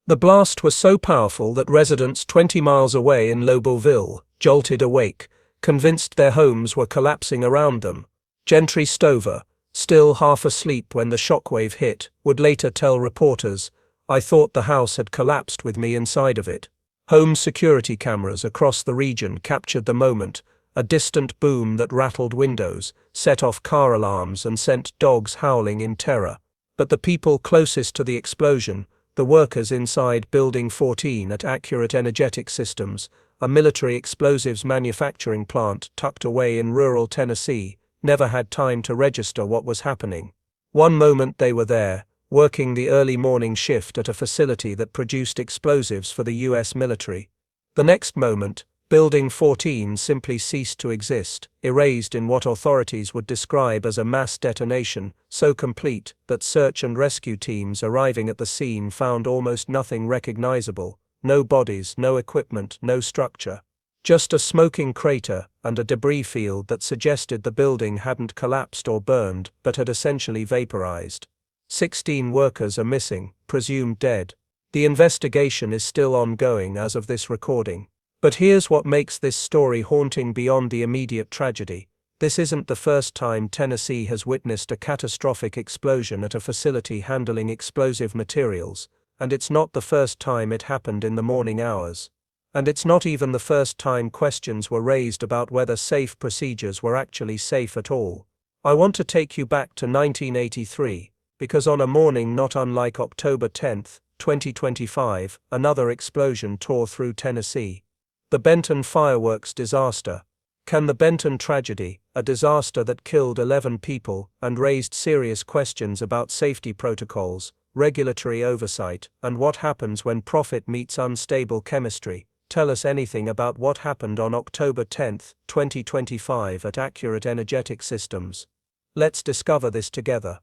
The blast was so powerful that residents 20 miles away in Lobelville jolted awake, convinced their homes were collapsing around them. Gentry Stover, still half asleep when the shockwave hit, would later tell reporters, "I thought the house had collapsed with me inside of it." Home security cameras across the region captured the moment, a distant boom that rattled windows, set off car alarms and sent dogs howling in terror. But the people closest to the explosion, the workers inside Building 14 at Accurate Energetic Systems, a military explosives manufacturing plant tucked away in rural Tennessee, never had time to register what was happening. One moment they were there, working the early morning shift at a facility that produced explosives for the U.S. military. The next moment, Building 14 simply ceased to exist, erased in what authorities would describe as a mass detonation, so complete that search and rescue teams arriving at the scene found almost nothing recognizable: no bodies, no equipment, no structure. Just a smoking crater and a debris field that suggested the building hadn't collapsed or burned, but had essentially vaporized. 16 workers are missing, presumed dead. The investigation is still ongoing as of this recording. But here's what makes this story haunting beyond the immediate tragedy. This isn't the first time Tennessee has witnessed a catastrophic explosion at a facility handling explosive materials, and it's not the first time it happened in the morning hours. And it's not even the first time questions were raised about whether safe procedures were actually safe at all. I want to take you back to 1983, because on a morning not unlike October 10, 2025, another explosion tore through Tennessee. The Benton Fireworks Disaster. Can the Benton tragedy, a disaster that killed 11 people and raised serious questions about safety protocols, regulatory oversight, and what happens when profit meets unstable chemistry, tell us anything about what happened on October 10, 2025 at Accurate Energetic Systems? Let's discover this together.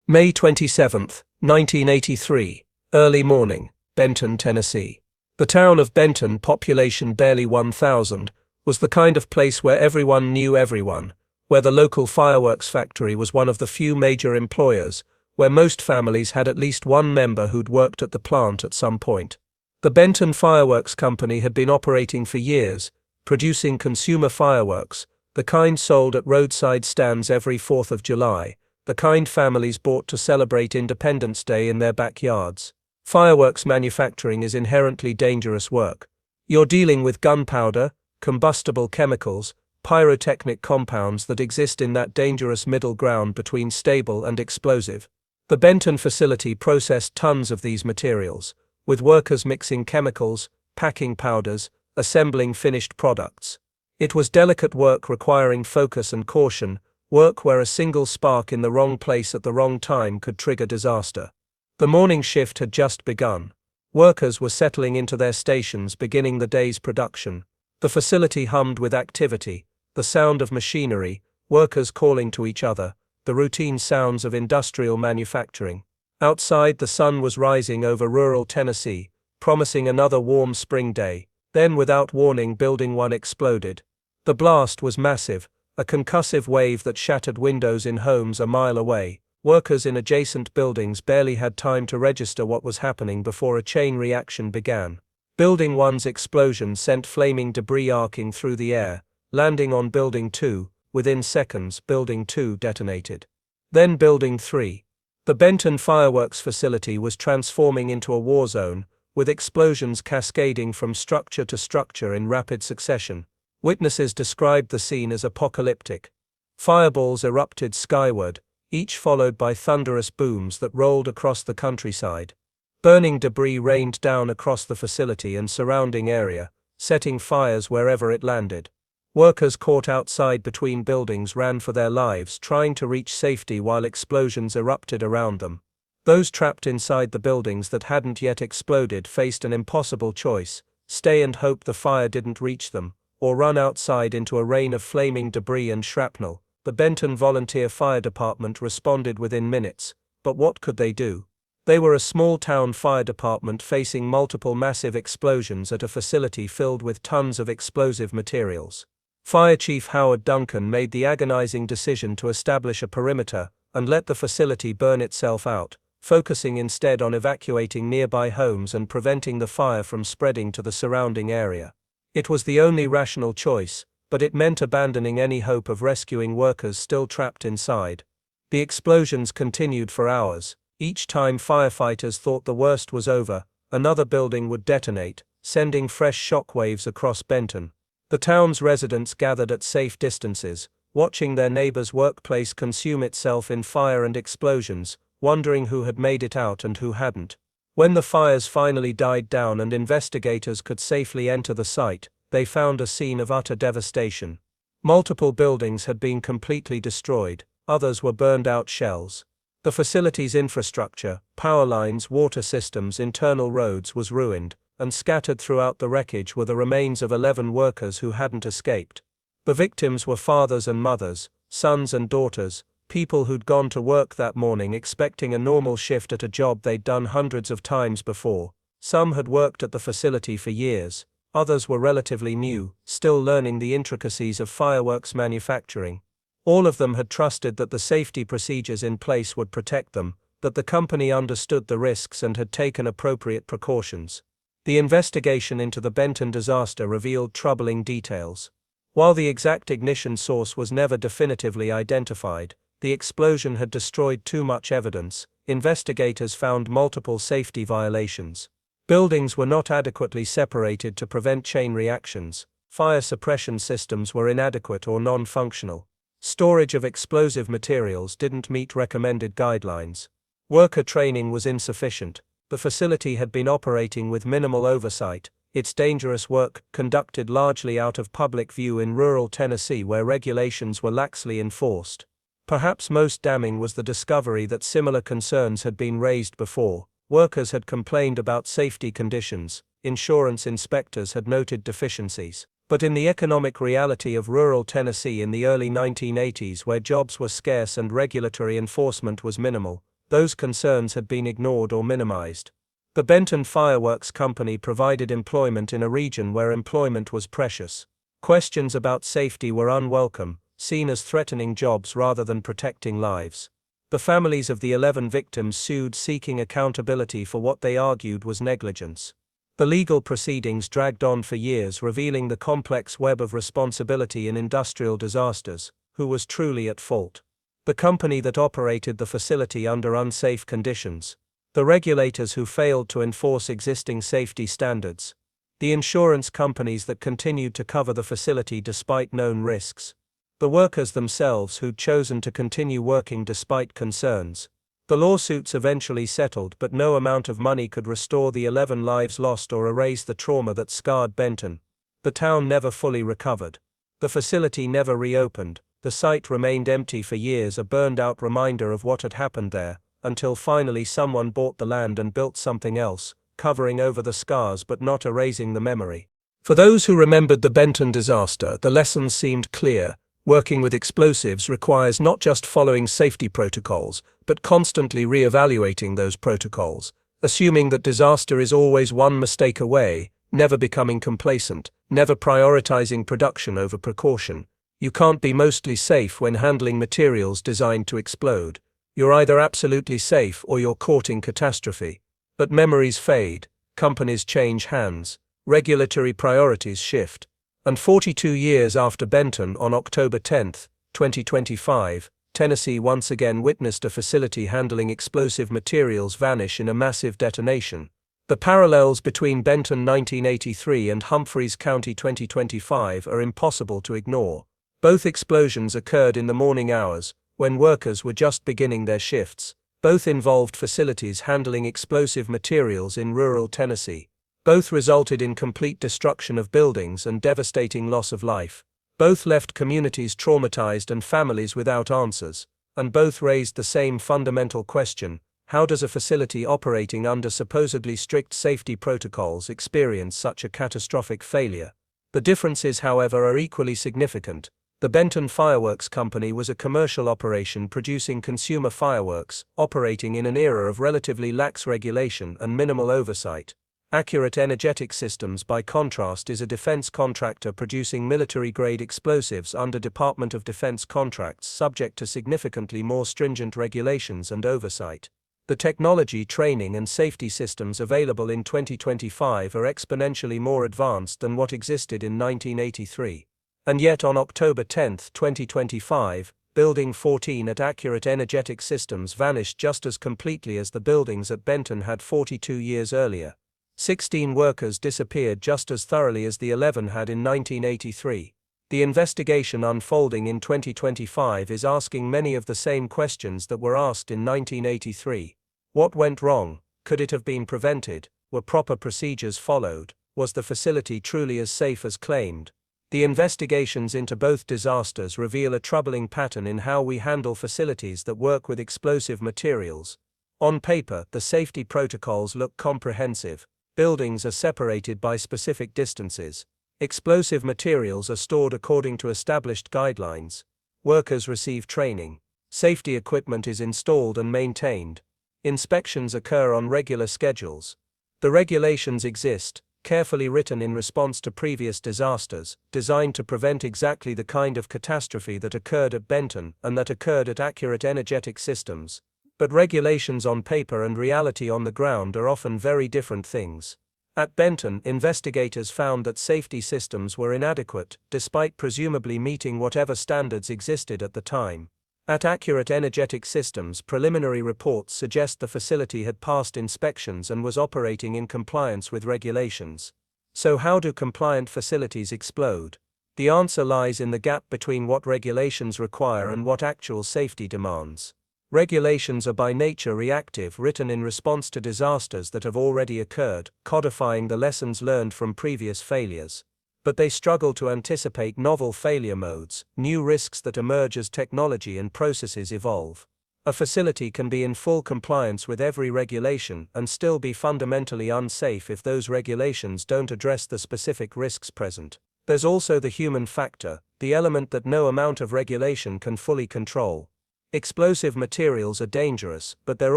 May 27, 1983, early morning, Benton, Tennessee. The town of Benton, population barely 1,000, was the kind of place where everyone knew everyone, where the local fireworks factory was one of the few major employers, where most families had at least one member who'd worked at the plant at some point. The Benton Fireworks Company had been operating for years, producing consumer fireworks, the kind sold at roadside stands every 4th of July, the kind families bought to celebrate Independence Day in their backyards. Fireworks manufacturing is inherently dangerous work. You're dealing with gunpowder, combustible chemicals, pyrotechnic compounds that exist in that dangerous middle ground between stable and explosive. The Benton facility processed tons of these materials, with workers mixing chemicals, packing powders, assembling finished products. It was delicate work requiring focus and caution, work where a single spark in the wrong place at the wrong time could trigger disaster. The morning shift had just begun. Workers were settling into their stations, beginning the day's production. The facility hummed with activity, the sound of machinery, workers calling to each other, the routine sounds of industrial manufacturing. Outside, the sun was rising over rural Tennessee, promising another warm spring day. Then, without warning, Building 1 exploded. The blast was massive, a concussive wave that shattered windows in homes a mile away. Workers in adjacent buildings barely had time to register what was happening before a chain reaction began. Building 1's explosion sent flaming debris arcing through the air, landing on Building 2. Within seconds, Building 2 detonated. Then Building 3. The Benton Fireworks facility was transforming into a war zone, with explosions cascading from structure to structure in rapid succession. Witnesses described the scene as apocalyptic. Fireballs erupted skyward, each followed by thunderous booms that rolled across the countryside. Burning debris rained down across the facility and surrounding area, setting fires wherever it landed. Workers caught outside between buildings ran for their lives, trying to reach safety while explosions erupted around them. Those trapped inside the buildings that hadn't yet exploded faced an impossible choice: stay and hope the fire didn't reach them, or run outside into a rain of flaming debris and shrapnel. The Benton Volunteer Fire Department responded within minutes, but what could they do? They were a small-town fire department facing multiple massive explosions at a facility filled with tons of explosive materials. Fire Chief Howard Duncan made the agonizing decision to establish a perimeter and let the facility burn itself out, focusing instead on evacuating nearby homes and preventing the fire from spreading to the surrounding area. It was the only rational choice, but it meant abandoning any hope of rescuing workers still trapped inside. The explosions continued for hours. Each time firefighters thought the worst was over, another building would detonate, sending fresh shockwaves across Benton. The town's residents gathered at safe distances, watching their neighbor's workplace consume itself in fire and explosions, wondering who had made it out and who hadn't. When the fires finally died down and investigators could safely enter the site, they found a scene of utter devastation. Multiple buildings had been completely destroyed, others were burned out shells. The facility's infrastructure, power lines, water systems, internal roads was ruined, and scattered throughout the wreckage were the remains of 11 workers who hadn't escaped. The victims were fathers and mothers, sons and daughters, people who'd gone to work that morning expecting a normal shift at a job they'd done hundreds of times before. Some had worked at the facility for years, others were relatively new, still learning the intricacies of fireworks manufacturing. All of them had trusted that the safety procedures in place would protect them, that the company understood the risks and had taken appropriate precautions. The investigation into the Benton disaster revealed troubling details. While the exact ignition source was never definitively identified, the explosion had destroyed too much evidence. Investigators found multiple safety violations. Buildings were not adequately separated to prevent chain reactions. Fire suppression systems were inadequate or non-functional. Storage of explosive materials didn't meet recommended guidelines. Worker training was insufficient. The facility had been operating with minimal oversight, its dangerous work conducted largely out of public view in rural Tennessee where regulations were laxly enforced. Perhaps most damning was the discovery that similar concerns had been raised before. Workers had complained about safety conditions, insurance inspectors had noted deficiencies. But in the economic reality of rural Tennessee in the early 1980s, where jobs were scarce and regulatory enforcement was minimal, those concerns had been ignored or minimized. The Benton Fireworks Company provided employment in a region where employment was precious. Questions about safety were unwelcome, seen as threatening jobs rather than protecting lives. The families of the 11 victims sued, seeking accountability for what they argued was negligence. The legal proceedings dragged on for years, revealing the complex web of responsibility in industrial disasters. Who was truly at fault? The company that operated the facility under unsafe conditions. The regulators who failed to enforce existing safety standards. The insurance companies that continued to cover the facility despite known risks. The workers themselves who'd chosen to continue working despite concerns. The lawsuits eventually settled, but no amount of money could restore the 11 lives lost or erase the trauma that scarred Benton. The town never fully recovered. The facility never reopened. The site remained empty for years, a burned-out reminder of what had happened there, until finally someone bought the land and built something else, covering over the scars but not erasing the memory. For those who remembered the Benton disaster, the lessons seemed clear. Working with explosives requires not just following safety protocols, but constantly re-evaluating those protocols, assuming that disaster is always one mistake away, never becoming complacent, never prioritizing production over precaution. You can't be mostly safe when handling materials designed to explode. You're either absolutely safe or you're caught in catastrophe. But memories fade, companies change hands, regulatory priorities shift. And 42 years after Benton, on October 10, 2025, Tennessee once again witnessed a facility handling explosive materials vanish in a massive detonation. The parallels between Benton 1983 and Humphreys County 2025 are impossible to ignore. Both explosions occurred in the morning hours, when workers were just beginning their shifts. Both involved facilities handling explosive materials in rural Tennessee. Both resulted in complete destruction of buildings and devastating loss of life. Both left communities traumatized and families without answers. And both raised the same fundamental question: how does a facility operating under supposedly strict safety protocols experience such a catastrophic failure? The differences, however, are equally significant. The Benton Fireworks Company was a commercial operation producing consumer fireworks, operating in an era of relatively lax regulation and minimal oversight. Accurate Energetic Systems, by contrast, is a defense contractor producing military-grade explosives under Department of Defense contracts subject to significantly more stringent regulations and oversight. The technology, training and safety systems available in 2025 are exponentially more advanced than what existed in 1983. And yet on October 10, 2025, Building 14 at Accurate Energetic Systems vanished just as completely as the buildings at Benton had 42 years earlier. 16 workers disappeared just as thoroughly as the 11 had in 1983. The investigation unfolding in 2025 is asking many of the same questions that were asked in 1983. What went wrong? Could it have been prevented? Were proper procedures followed? Was the facility truly as safe as claimed? The investigations into both disasters reveal a troubling pattern in how we handle facilities that work with explosive materials. On paper, the safety protocols look comprehensive. Buildings are separated by specific distances. Explosive materials are stored according to established guidelines. Workers receive training. Safety equipment is installed and maintained. Inspections occur on regular schedules. The regulations exist, carefully written in response to previous disasters, designed to prevent exactly the kind of catastrophe that occurred at Benton and that occurred at Accurate Energetic Systems. But regulations on paper and reality on the ground are often very different things. At Benton, investigators found that safety systems were inadequate, despite presumably meeting whatever standards existed at the time. At Accurate Energetic Systems, preliminary reports suggest the facility had passed inspections and was operating in compliance with regulations. So how do compliant facilities explode? The answer lies in the gap between what regulations require and what actual safety demands. Regulations are by nature reactive, written in response to disasters that have already occurred, codifying the lessons learned from previous failures. But they struggle to anticipate novel failure modes, new risks that emerge as technology and processes evolve. A facility can be in full compliance with every regulation and still be fundamentally unsafe if those regulations don't address the specific risks present. There's also the human factor, the element that no amount of regulation can fully control. Explosive materials are dangerous, but they're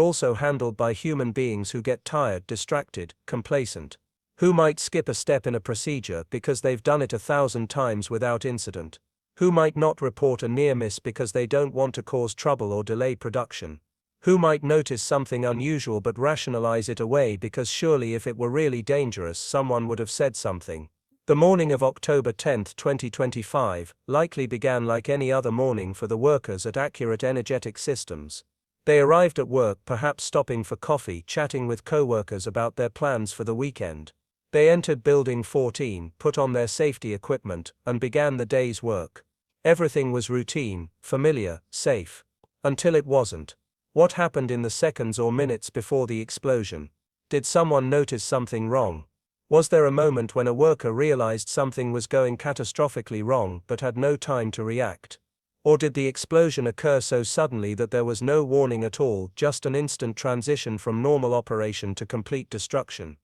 also handled by human beings who get tired, distracted, complacent. Who might skip a step in a procedure because they've done it 1,000 times without incident? Who might not report a near miss because they don't want to cause trouble or delay production? Who might notice something unusual but rationalize it away because surely if it were really dangerous someone would have said something? The morning of October 10, 2025, likely began like any other morning for the workers at Accurate Energetic Systems. They arrived at work, perhaps stopping for coffee, chatting with co-workers about their plans for the weekend. They entered Building 14, put on their safety equipment, and began the day's work. Everything was routine, familiar, safe. Until it wasn't. What happened in the seconds or minutes before the explosion? Did someone notice something wrong? Was there a moment when a worker realized something was going catastrophically wrong but had no time to react? Or did the explosion occur so suddenly that there was no warning at all, just an instant transition from normal operation to complete destruction?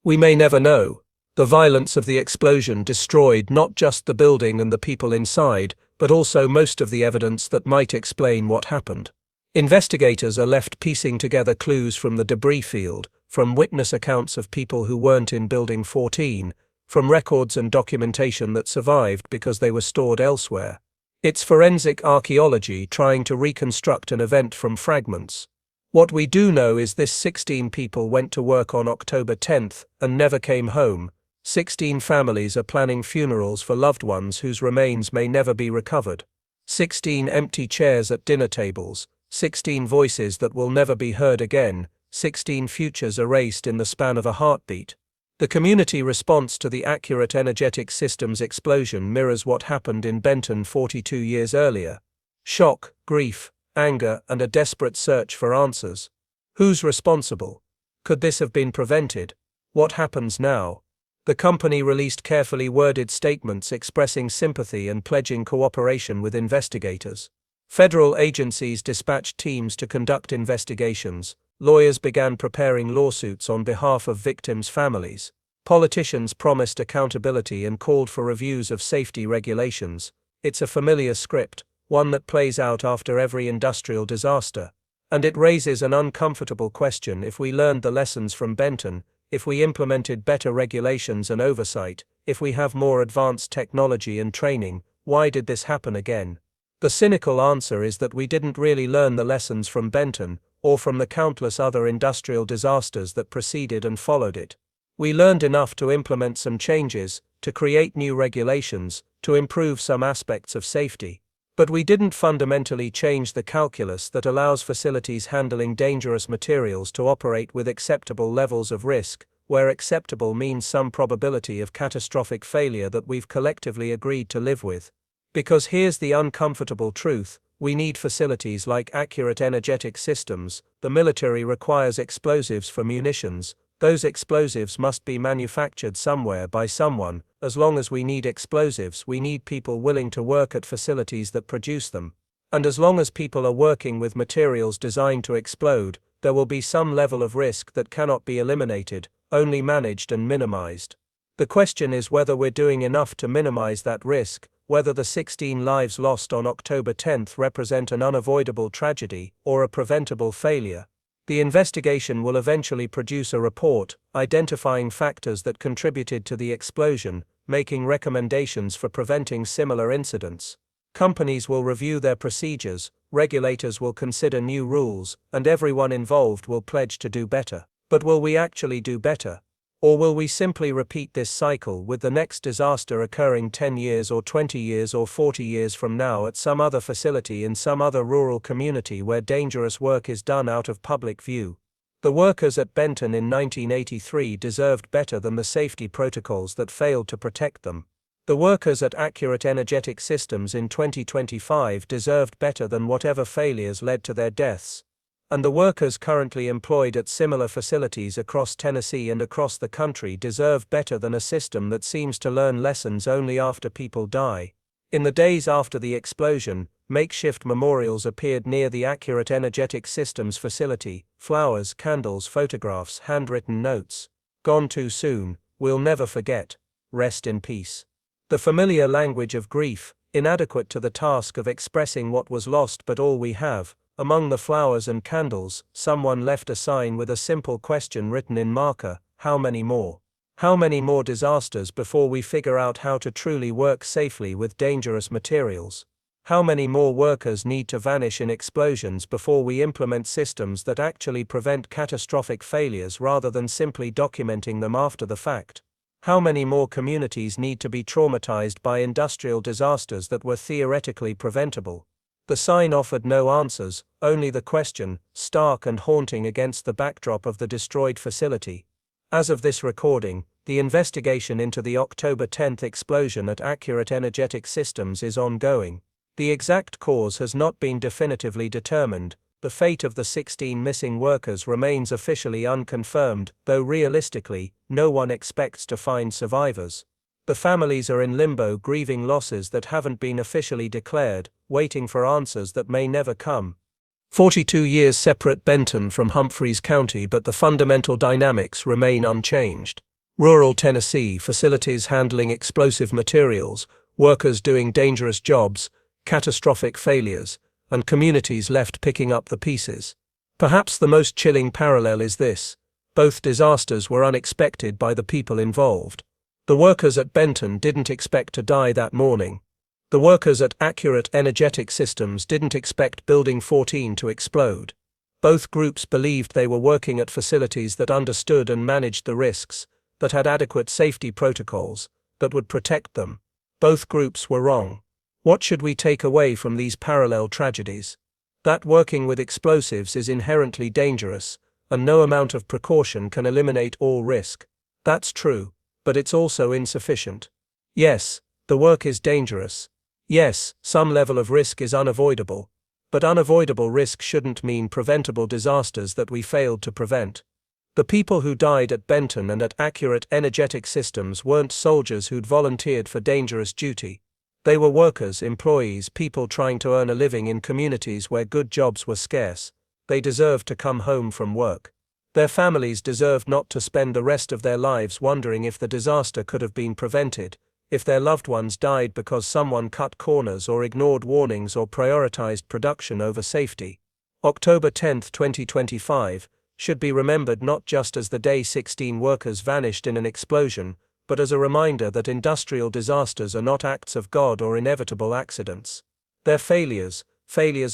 We may never know. The violence of the explosion destroyed not just the building and the people inside, but also most of the evidence that might explain what happened. Investigators are left piecing together clues from the debris field, from witness accounts of people who weren't in Building 14, from records and documentation that survived because they were stored elsewhere. It's forensic archaeology trying to reconstruct an event from fragments. What we do know is this: 16 people went to work on October 10th and never came home. 16 families are planning funerals for loved ones whose remains may never be recovered. 16 empty chairs at dinner tables, 16 voices that will never be heard again, 16 futures erased in the span of a heartbeat. The community response to the Accurate Energetic Systems explosion mirrors what happened in Benton 42 years earlier. Shock, grief, anger, and a desperate search for answers. Who's responsible? Could this have been prevented? What happens now? The company released carefully worded statements expressing sympathy and pledging cooperation with investigators. Federal agencies dispatched teams to conduct investigations. Lawyers began preparing lawsuits on behalf of victims' families. Politicians promised accountability and called for reviews of safety regulations. It's a familiar script, one that plays out after every industrial disaster. And it raises an uncomfortable question: if we learned the lessons from Benton, if we implemented better regulations and oversight, if we have more advanced technology and training, why did this happen again? The cynical answer is that we didn't really learn the lessons from Benton, or from the countless other industrial disasters that preceded and followed it. We learned enough to implement some changes, to create new regulations, to improve some aspects of safety. But we didn't fundamentally change the calculus that allows facilities handling dangerous materials to operate with acceptable levels of risk, where acceptable means some probability of catastrophic failure that we've collectively agreed to live with. Because here's the uncomfortable truth: we need facilities like accurate energetic systems. The military requires explosives for munitions. Those explosives must be manufactured somewhere by someone. As long as we need explosives, we need people willing to work at facilities that produce them. And as long as people are working with materials designed to explode, there will be some level of risk that cannot be eliminated, only managed and minimized. The question is whether we're doing enough to minimize that risk, whether the 16 lives lost on October 10th represent an unavoidable tragedy or a preventable failure. The investigation will eventually produce a report, identifying factors that contributed to the explosion, making recommendations for preventing similar incidents. Companies will review their procedures, regulators will consider new rules, and everyone involved will pledge to do better. But will we actually do better? Or will we simply repeat this cycle, with the next disaster occurring 10 years or 20 years or 40 years from now at some other facility in some other rural community where dangerous work is done out of public view? The workers at Benton in 1983 deserved better than the safety protocols that failed to protect them. The workers at Accurate Energetic Systems in 2025 deserved better than whatever failures led to their deaths. And the workers currently employed at similar facilities across Tennessee and across the country deserve better than a system that seems to learn lessons only after people die. In the days after the explosion, makeshift memorials appeared near the Accurate Energetic Systems facility: flowers, candles, photographs, handwritten notes. Gone too soon, we'll never forget. Rest in peace. The familiar language of grief, inadequate to the task of expressing what was lost but all we have. Among the flowers and candles, someone left a sign with a simple question written in marker: how many more? How many more disasters before we figure out how to truly work safely with dangerous materials? How many more workers need to vanish in explosions before we implement systems that actually prevent catastrophic failures rather than simply documenting them after the fact? How many more communities need to be traumatized by industrial disasters that were theoretically preventable? The sign offered no answers, only the question, stark and haunting against the backdrop of the destroyed facility. As of this recording, the investigation into the October 10th explosion at Accurate Energetic Systems is ongoing. The exact cause has not been definitively determined. The fate of the 16 missing workers remains officially unconfirmed, though realistically, no one expects to find survivors. The families are in limbo, grieving losses that haven't been officially declared, waiting for answers that may never come. 42 years separate Benton from Humphreys County, but the fundamental dynamics remain unchanged. Rural Tennessee, facilities handling explosive materials, workers doing dangerous jobs, catastrophic failures, and communities left picking up the pieces. Perhaps the most chilling parallel is this: both disasters were unexpected by the people involved. The workers at Benton didn't expect to die that morning. The workers at Accurate Energetic Systems didn't expect Building 14 to explode. Both groups believed they were working at facilities that understood and managed the risks, that had adequate safety protocols, that would protect them. Both groups were wrong. What should we take away from these parallel tragedies? That working with explosives is inherently dangerous, and no amount of precaution can eliminate all risk. That's true. But it's also insufficient. Yes, the work is dangerous. Yes, some level of risk is unavoidable. But unavoidable risk shouldn't mean preventable disasters that we failed to prevent. The people who died at Benton and at Accurate Energetic Systems weren't soldiers who'd volunteered for dangerous duty. They were workers, employees, people trying to earn a living in communities where good jobs were scarce. They deserved to come home from work. Their families deserved not to spend the rest of their lives wondering if the disaster could have been prevented, if their loved ones died because someone cut corners or ignored warnings or prioritized production over safety. October 10, 2025, should be remembered not just as the day 16 workers vanished in an explosion, but as a reminder that industrial disasters are not acts of God or inevitable accidents. They're failures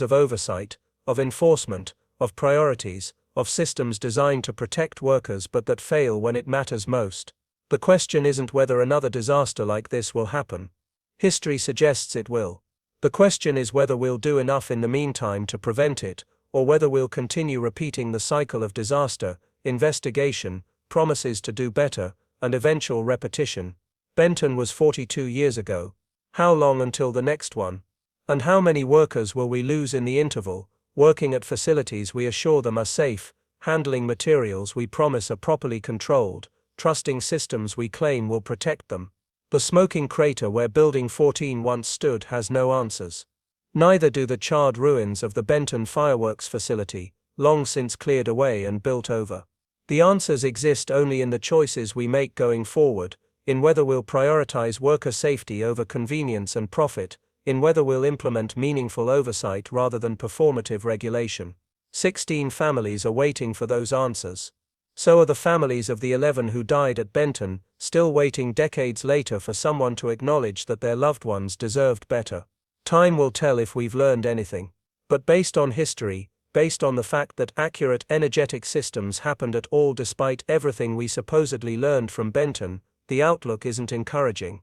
of oversight, of enforcement, of priorities, of systems designed to protect workers but that fail when it matters most. The question isn't whether another disaster like this will happen. History suggests it will. The question is whether we'll do enough in the meantime to prevent it, or whether we'll continue repeating the cycle of disaster, investigation, promises to do better, and eventual repetition. Benton was 42 years ago. How long until the next one? And how many workers will we lose in the interval, working at facilities we assure them are safe, handling materials we promise are properly controlled, trusting systems we claim will protect them? The smoking crater where Building 14 once stood has no answers. Neither do the charred ruins of the Benton Fireworks facility, long since cleared away and built over. The answers exist only in the choices we make going forward, in whether we'll prioritize worker safety over convenience and profit, in whether we'll implement meaningful oversight rather than performative regulation. 16 families are waiting for those answers. So are the families of the 11 who died at Benton, still waiting decades later for someone to acknowledge that their loved ones deserved better. Time will tell if we've learned anything. But based on history, based on the fact that accurate energetic systems happened at all despite everything we supposedly learned from Benton, the outlook isn't encouraging.